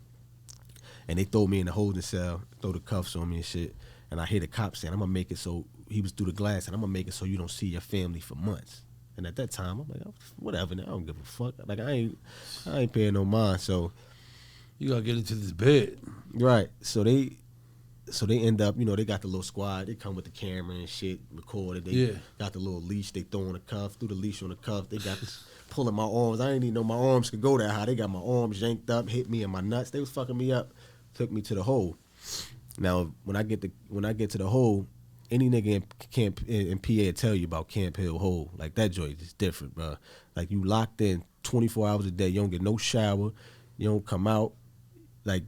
And they throw me in the holding cell, throw the cuffs on me and shit. And I hear the cop saying, I'm gonna make it so, he was through the glass, and I'm gonna make it so you don't see your family for months. And at that time, I'm like, oh, whatever. Now I don't give a fuck. Like I ain't paying no mind. So
You gotta get into this bed.
right. So they end up, they got the little squad. They come with the camera and shit, recorded. They got the little leash. They throw on the cuff, threw the leash on the cuff. They got this pulling my arms. I didn't even know my arms could go that high. They got my arms yanked up, hit me in my nuts. They was fucking me up. Took me to the hole. Now when I get to the hole, any nigga in PA will tell you about Camp Hill Hole. Like that joint is different, bro. Like you locked in 24 hours a day. You don't get no shower. You don't come out. Like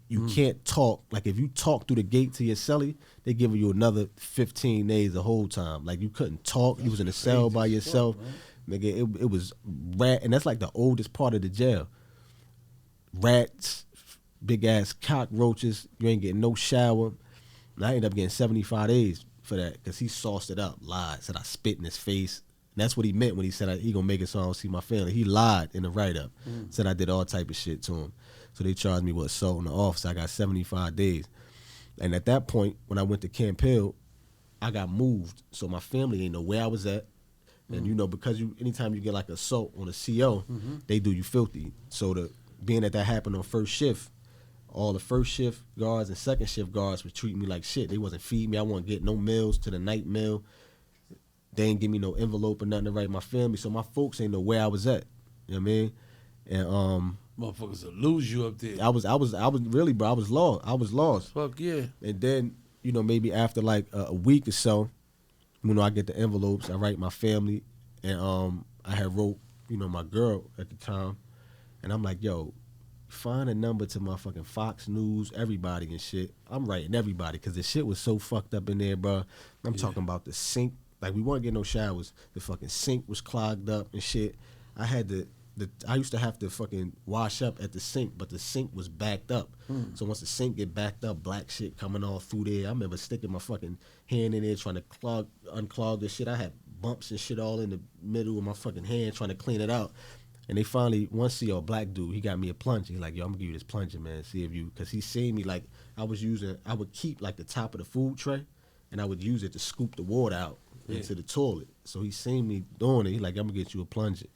you can't talk. Like if you talk through the gate to your cellie, they give you another 15 days of whole time. Like you couldn't talk. You was in a cell by yourself. Nigga, it was rat, and that's like the oldest part of the jail. Rats, big ass cockroaches. You ain't getting no shower. And I ended up getting 75 days for that because he sauced it up, lied, said I spit in his face. And that's what he meant when he said he gonna make it so I don't see my family. He lied in the write-up, said I did all type of shit to him. So they charged me with assault in the office. I got 75 days. And at that point, when I went to Camp Hill, I got moved. So my family didn't know where I was at. And because anytime you get like assault on a CO, they do you filthy. So being that happened on first shift, all the first shift guards and second shift guards would treat me like shit. They wasn't feeding me. I wasn't getting no meals to the night meal. They ain't give me no envelope or nothing to write my family. So my folks ain't know where I was at. You know what I mean? And
motherfuckers will lose you up there.
I was really, bro. I was lost.
Fuck yeah.
And then maybe after like a week or so, I get the envelopes. I write my family, and I had wrote my girl at the time, and I'm like, yo, find a number to motherfucking Fox News, everybody and shit. I'm writing everybody because the shit was so fucked up in there, bro. I'm talking about the sink. Like we weren't getting no showers. The fucking sink was clogged up and shit. I had I used to have to fucking wash up at the sink, but the sink was backed up. So once the sink get backed up, black shit coming all through there. I remember sticking my fucking hand in there trying to unclog this shit. I had bumps and shit all in the middle of my fucking hand trying to clean it out. And they finally, one CO, black dude, he got me a plunger. He like, yo, I'm gonna give you this plunger, man. See if you, cause he seen me like I would keep like the top of the food tray, and I would use it to scoop the water out into the toilet. So he seen me doing it. He like, I'm gonna get you a plunger.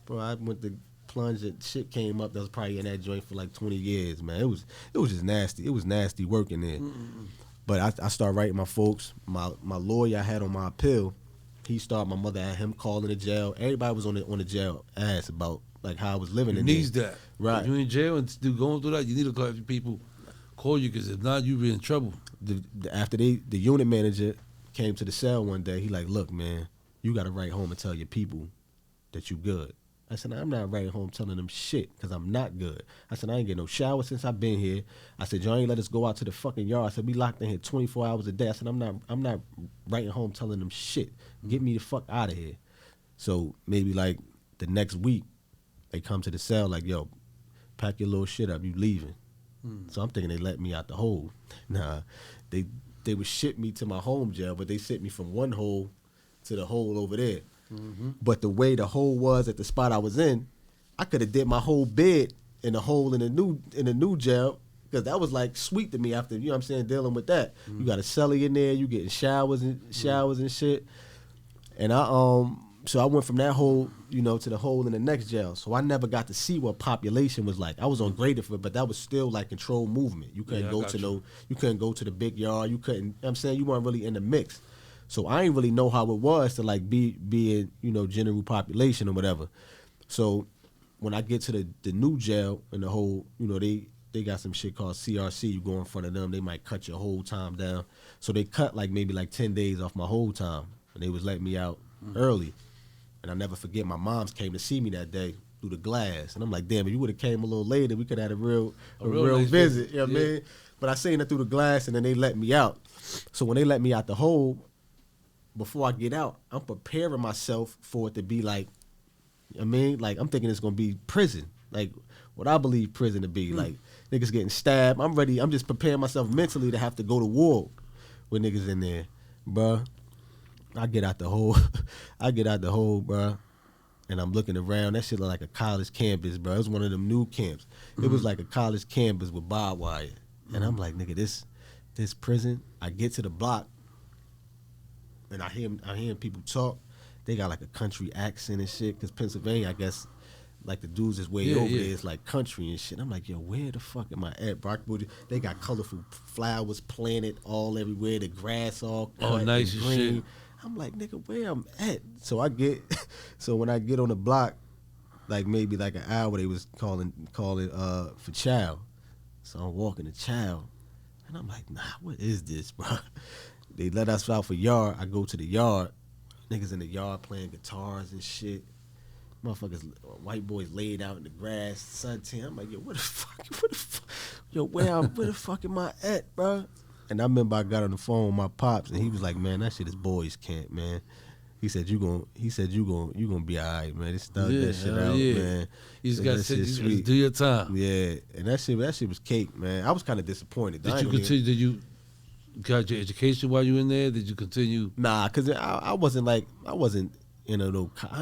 Bro, I went to plunge it. Shit came up that was probably in that joint for like 20 years, man. It was just nasty. It was nasty work in there. But I started writing my folks. My lawyer I had on my appeal, my mother had him calling the jail. Everybody was on the jail ass about like how I was living in there.
Needs that.
Right.
If you in jail and going through that, you need to call people call you, because if not, you be in trouble.
After the unit manager came to the cell one day, he like, look, man, you got to write home and tell your people that you good. I said, I'm not writing home telling them shit because I'm not good. I said, I ain't getting no shower since I've been here. I said, y'all ain't let us go out to the fucking yard. I said, we locked in here 24 hours a day. I said, I'm not writing home telling them shit. Get me the fuck out of here. So maybe like the next week, they come to the cell like, yo, pack your little shit up, you leaving. So I'm thinking they let me out the hole. Nah, they would ship me to my home jail, but they sent me from one hole to the hole over there. But the way the hole was at the spot I was in, I could have did my whole bed in the hole in the new jail, because that was like sweet to me after, you know what I'm saying, dealing with that. You got a celly in there, you getting showers and shit. And so I went from that hole, to the hole in the next jail. So I never got to see what population was like. I was on Gradeford, but that was still like controlled movement. You couldn't you couldn't go to the big yard. You couldn't, I'm saying, you weren't really in the mix. So I didn't really know how it was to like be in, general population or whatever. So when I get to the new jail and the whole, they got some shit called CRC. You go in front of them, they might cut your whole time down. So they cut like maybe like 10 days off my whole time. And they was letting me out early. And I'll never forget, my moms came to see me that day through the glass. And I'm like, damn, if you would have came a little later, we could have had a real nice visit. You know what I mean? But I seen it through the glass, and then they let me out. So when they let me out the hole, before I get out, I'm preparing myself for it to be like, I'm thinking it's going to be prison. Like, what I believe prison to be. Like, niggas getting stabbed. I'm ready. I'm just preparing myself mentally to have to go to war with niggas in there. Bruh, I get out the hole, bruh, and I'm looking around. That shit look like a college campus, bruh. It was one of them new camps. It was like a college campus with barbed wire. And I'm like, nigga, this prison. I get to the block, and I hear people talk, they got like a country accent and shit. Cause Pennsylvania, I guess, like the dudes is way over there. It's like country and shit. I'm like, yo, where the fuck am I at, bro? They got colorful flowers planted all everywhere. The grass all cut
nice
and
and
green.
shit.
I'm like, nigga, where I'm at? So when I get on the block, like maybe like an hour, they was calling for chow. So I'm walking to chow, and I'm like, nah, what is this, bro? They let us out for yard. I go to the yard. Niggas in the yard playing guitars and shit. Motherfuckers, white boys laid out in the grass, suntan. I'm like, yo, where the fuck, yo, where the fuck am I at, bro? And I remember I got on the phone with my pops, and he was like, man, that shit is boys camp, man. He said you gonna be all right, man. Just thug that shit out, man.
You just gotta do your time.
Yeah, and that shit was cake, man. I was kind of disappointed.
Did you continue? Did you got your education while you were in there? Did you continue?
Nah, cause I wasn't I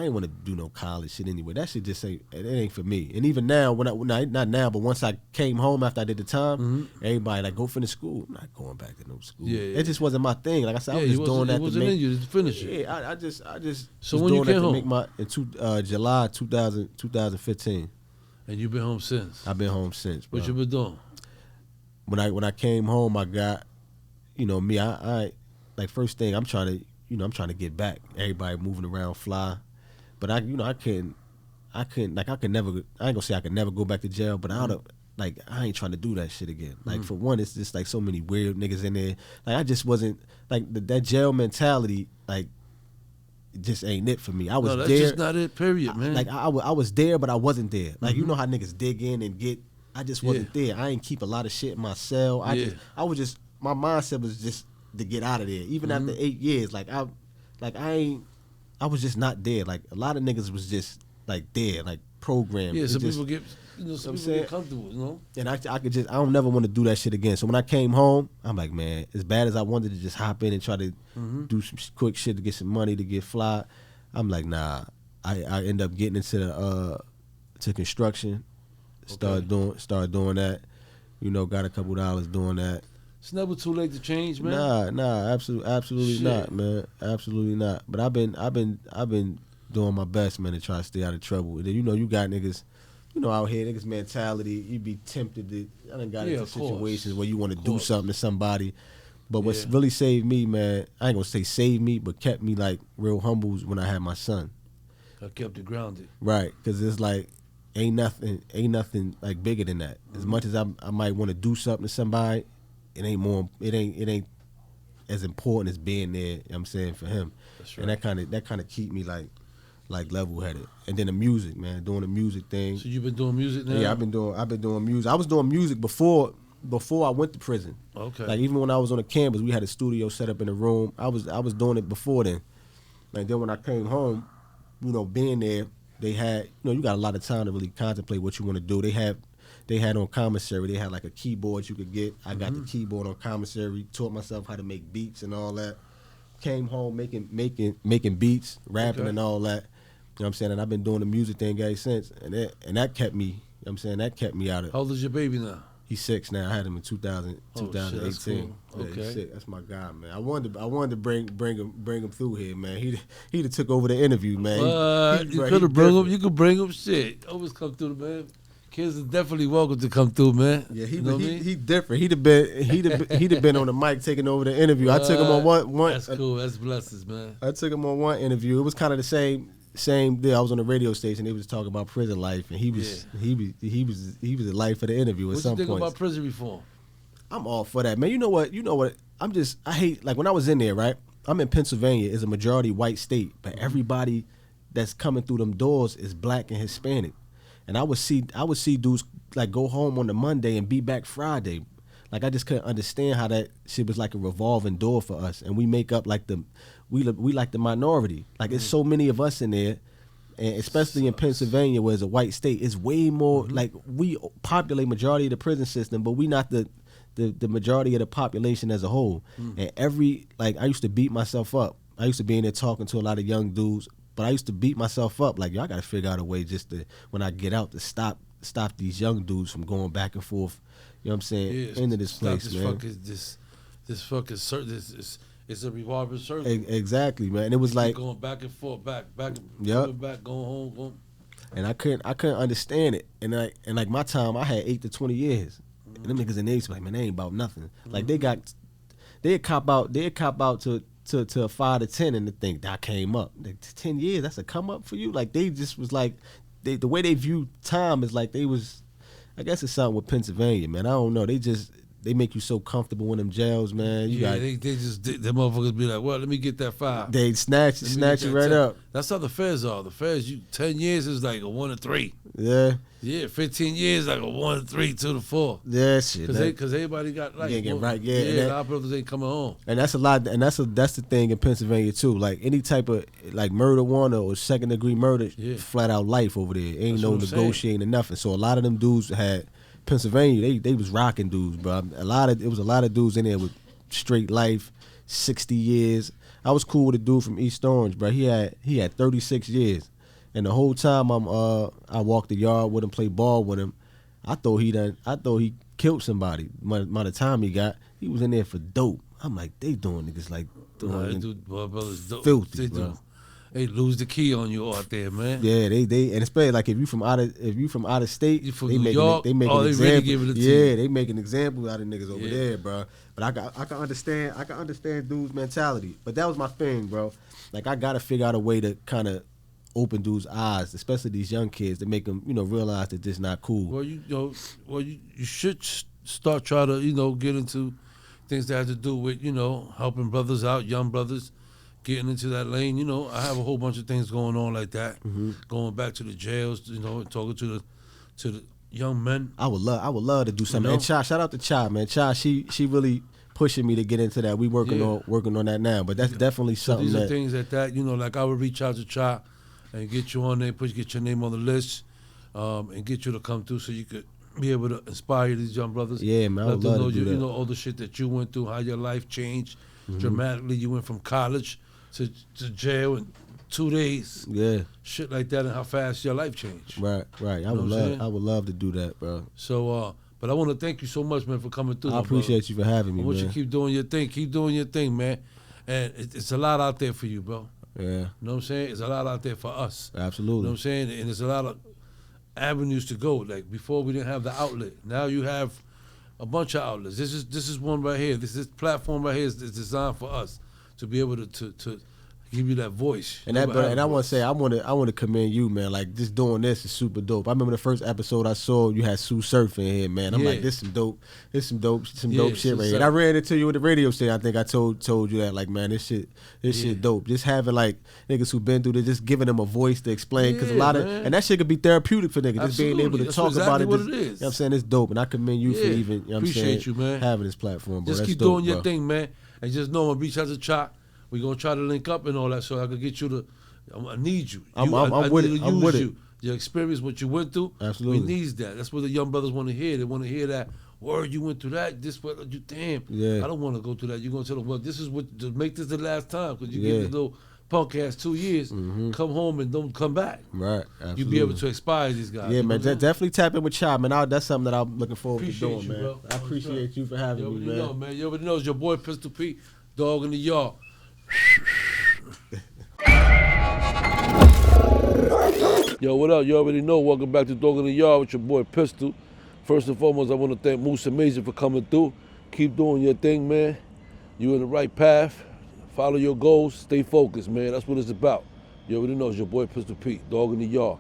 ain't want to do no college shit anyway. That shit just it ain't for me. And even now, not now, but once I came home after I did the time, everybody like go finish school. I'm not going back to no school. Yeah. It just wasn't my thing. Like I said, I was just doing that to make. It wasn't in you to finish it. Yeah, I just.
So when you came home,
July 2015.
And you've been home since.
I've been home since. Bro.
What you been doing?
When I came home, I got, me. I like first thing I'm trying to get back. Everybody moving around, fly, but I couldn't. I ain't gonna say I could never go back to jail, but I ain't trying to do that shit again. Like for one, it's just like so many weird niggas in there. Like I just wasn't like that jail mentality. Like it just ain't it for me. I was
that's
there.
Just not it. Period, man.
I was there, but I wasn't there. Like you know how niggas dig in and get. I just wasn't there. I ain't keep a lot of shit in my cell. My mindset was just to get out of there. Even after 8 years, I was just not there. Like a lot of niggas was just like there, like programmed.
Yeah, some people get comfortable,
And I don't never want to do that shit again. So when I came home, I'm like, man, as bad as I wanted to just hop in and try to do some quick shit to get some money to get fly, I'm like, nah. I end up getting into to construction. Start doing that. Got a couple dollars doing that.
It's never too late to change, man.
Nah, absolutely not, man. Absolutely not. But I've been doing my best, man, to try to stay out of trouble. And then, you got niggas, out here, niggas mentality. You be tempted to. I done got into situations where you want to do something to somebody. But what's really saved me, man, I ain't gonna say saved me, but kept me like real humble when I had my son.
I kept it grounded.
Right, because it's like ain't nothing like bigger than that. As much as I might want to do something to somebody. It ain't as important as being there, you know what I'm saying, for him. That's right. And that kind of keep me like level headed. And then the music, man, doing the music thing.
So you've been doing music now?
Yeah, I've been doing music. I was doing music before I went to prison.
Okay.
Like even when I was on the campus, we had a studio set up in the room. I was doing it before then. Like then when I came home, being there, they had, you got a lot of time to really contemplate what you want to do. They had on commissary, they had like a keyboard you could get. I got the keyboard on commissary, taught myself how to make beats and all that. Came home making beats, rapping and all that. You know what I'm saying? And I've been doing the music thing ever since. And that kept me, you know what I'm saying, that kept me out of it.
How old is your baby now?
He's 6 now. I had him in 2018.
That's cool. Okay.
He's 6. That's my guy, man. I wanted to bring him through here, man. He'd have took over the interview, man.
You could have bring him. You could bring him. Shit, always come through, man. Kids are definitely welcome to come through, man.
Yeah, he different. He'd have been on the mic taking over the interview. I took him on one.
That's cool. That's blessings, man.
I took him on one interview. It was kind of the same deal. I was on the radio station. They was talking about prison life, and he was the life of the interview. At some point. What you think
about prison reform?
I'm all for that, man. You know what? I hate, like when I was in there, right? I'm in Pennsylvania. It's a majority white state, but everybody that's coming through them doors is black and Hispanic. And I would see dudes like go home on the Monday and be back Friday. Like I just couldn't understand how that shit was like a revolving door for us. And we make up like we like the minority. Like it's so many of us in there, and especially in Pennsylvania where it's a white state, it's way more like we populate majority of the prison system, but we not the majority of the population as a whole. And I used to beat myself up. I used to be in there talking to a lot of young dudes. But I used to beat myself up like, y'all got to figure out a way just to, when I get out, to stop these young dudes from going back and forth, you know what I'm saying, into this place, man.
This It's a revolving circle.
Exactly, man. And it was like
going back and forth, back,
Yep.
coming back, going home, going.
and I couldn't understand it. And like my time, I had 8 to 20 years. And them niggas in the age like, man, they ain't about nothing. Like they'd cop out to a 5 to 10 and they think that came up. Like 10 years, that's a come up for you. Like they just was like, the way they view time is like they was. I guess it's something with Pennsylvania, man. I don't know. They make you so comfortable in them jails, man.
They just them motherfuckers be like, well, let me get that 5.
They snatch it right
10.
up.
That's how the feds are. The feds, 10 years is like a 1 to 3.
Yeah.
Yeah, 15 years like a 1 to 3, 2 to 4.
Yeah, shit.
Because everybody got like,
right. Yeah,
a lot of brothers ain't coming home.
And that's a lot. And that's the thing in Pennsylvania too. Like any type of like murder one or second degree murder, flat out life over there. Ain't no negotiating or nothing. So a lot of them dudes had Pennsylvania. They was rocking dudes, bro. It was a lot of dudes in there with straight life, 60 years. I was cool with a dude from East Orange, bro. He had 36 years. And the whole time I walked the yard with him, played ball with him, I thought he killed somebody. By the time he was in there for dope. I'm like, they doing niggas like
brothers
filthy, bro.
They lose the key on you out there, man.
Yeah, they and especially like if you from out of state,
you from
they
New
make
York,
an example.
really giving it to you.
They make an example out of niggas over there, bro. But I can understand dudes' mentality. But that was my thing, bro. Like I gotta figure out a way to kind of open dudes' eyes, especially these young kids, to make them, realize that this not cool.
Well, you should start trying to, get into things that have to do with, helping brothers out, young brothers, getting into that lane. I have a whole bunch of things going on like that.
Mm-hmm.
Going back to the jails, talking to the young men.
I would love to do something. And Cha, shout out to Cha, man. Cha, she really pushing me to get into that. We working on that now. But that's definitely something.
These are things like I would reach out to Cha and get you on there, get your name on the list, and get you to come through so you could be able to inspire these young brothers.
Yeah, man, I would love to do that.
All the shit that you went through, how your life changed dramatically. You went from college to jail in 2 days.
Yeah.
Shit like that, and how fast your life changed.
Right. I would love to do that, bro.
So, but I want to thank you so much, man, for coming through.
I appreciate you for having me, man.
I want you to keep doing your thing. Keep doing your thing, man. And it's a lot out there for you, bro.
Yeah.
You know what I'm saying? It's a lot out there for us.
Absolutely.
You know what I'm saying? And there's a lot of avenues to go. Like before we didn't have the outlet. Now you have a bunch of outlets. This is one right here. This platform right here is designed for us to be able to give you that voice.
And I want to say I want to commend you, man. Like just doing this is super dope. I remember the first episode I saw, you had Sue Surf in here, man. I'm like, this some dope shit right here. And I ran into you at the radio station. I think I told you that, like, man, this shit dope. Just having like niggas who been through this, just giving them a voice to explain, because a lot of and that shit could be therapeutic for niggas. Just being able to talk about it.
What
just,
it is.
You know what I'm saying? It's dope, and I commend you for even. You know what I'm saying?
Appreciate you, man.
Having this platform, bro.
Just
That's
keep
dope,
doing your
bro.
thing, man. And just know when reach out to Chop, we're gonna try to link up and all that, so I can get you to. I need you.
I'm with it. I'm with it.
Your experience, what you went through.
Absolutely.
We need that. That's what the young brothers want to hear. They want to hear that word. You went through that. This what you damn.
Yeah.
I don't want to go through that. You're gonna tell them, well, this is what to make this the last time, because you get this little punk ass 2 years, come home and don't come back.
Right. Absolutely.
You be able to inspire these guys.
Yeah, man. Definitely tap in with Chop, man. That's something that I'm looking forward to
Appreciate
doing,
you,
man.
bro.
I appreciate you for having me, man.
Know, man. You already know it's your boy Pistol Pete, dog in the yard. Yo, what up? You already know. Welcome back to Dog in the Yard with your boy Pistol. First and foremost, I want to thank Musa Major for coming through. Keep doing your thing, man. You in the right path. Follow your goals. Stay focused, man. That's what it's about. You already know it's your boy Pistol Pete, Dog in the Yard.